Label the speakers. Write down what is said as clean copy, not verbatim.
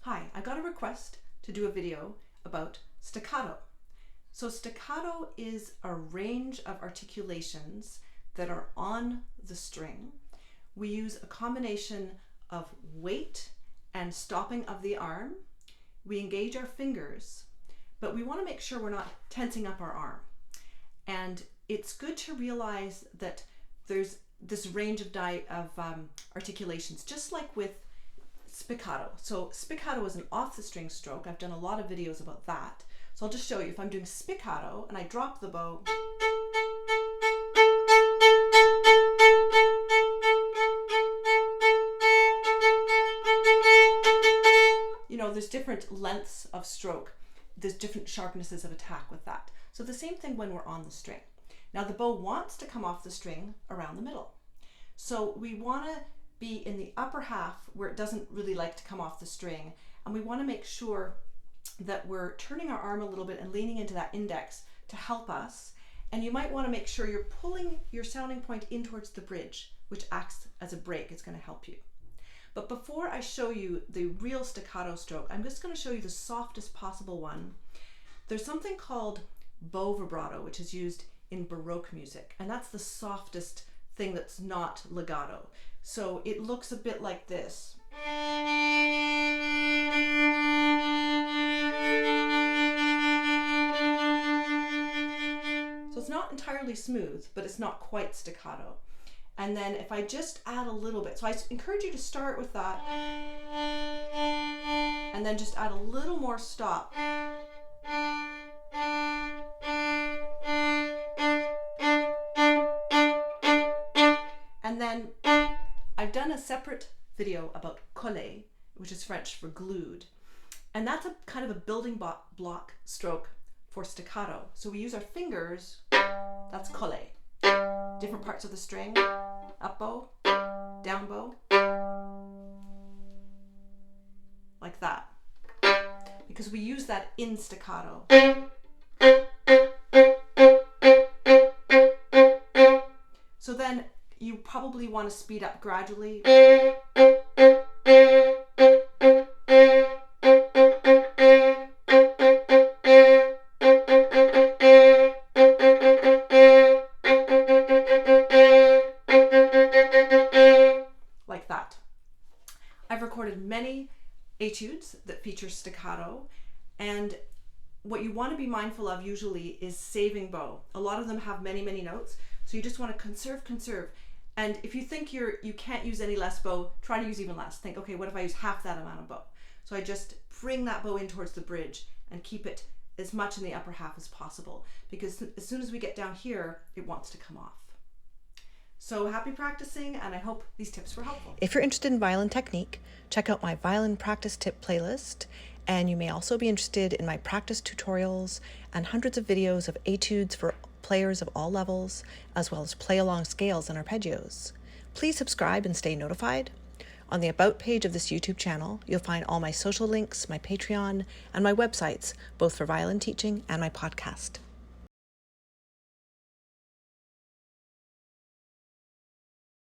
Speaker 1: Hi, I got a request to do a video about staccato. So staccato is a range of articulations that are on the string. We use a combination of weight and stopping of the arm. We engage our fingers, but we want to make sure we're not tensing up our arm. And it's good to realize that there's this range of articulations, just like with spiccato. So spiccato is an off the string stroke. I've done a lot of videos about that. So I'll just show you. If I'm doing spiccato and I drop the bow, there's different lengths of stroke. There's different sharpnesses of attack with that. So the same thing when we're on the string. Now the bow wants to come off the string around the middle. So we want to be in the upper half where it doesn't really like to come off the string, and we want to make sure that we're turning our arm a little bit and leaning into that index to help us. And you might want to make sure you're pulling your sounding point in towards the bridge, which acts as a brake. It's going to help you. But before I show you the real staccato stroke, I'm just going to show you the softest possible one. There's something called bow vibrato, which is used in Baroque music, and that's the softest thing that's not legato. So it looks a bit like this. So it's not entirely smooth, but it's not quite staccato. And then if I just add a little bit, so I encourage you to start with that and then just add a little more stop. And then I've done a separate video about coller, which is French for glued. And that's a kind of a building block stroke for staccato. So we use our fingers, that's coller. Different parts of the string, up bow, down bow, like that. Because we use that in staccato. So then you probably want to speed up gradually. Like that. I've recorded many etudes that feature staccato, and what you want to be mindful of usually is saving bow. A lot of them have many notes, so you just want to conserve. And if you think you can't use any less bow, try to use even less. Think, okay, what if I use half that amount of bow? So I just bring that bow in towards the bridge and keep it as much in the upper half as possible, because as soon as we get down here, it wants to come off. So happy practicing, and I hope these tips were helpful.
Speaker 2: If you're interested in violin technique, check out my violin practice tip playlist, and you may also be interested in my practice tutorials and hundreds of videos of etudes for players of all levels, as well as play-along scales and arpeggios. Please subscribe and stay notified. On the About page of this YouTube channel, you'll find all my social links, my Patreon, and my websites, both for violin teaching and my podcast.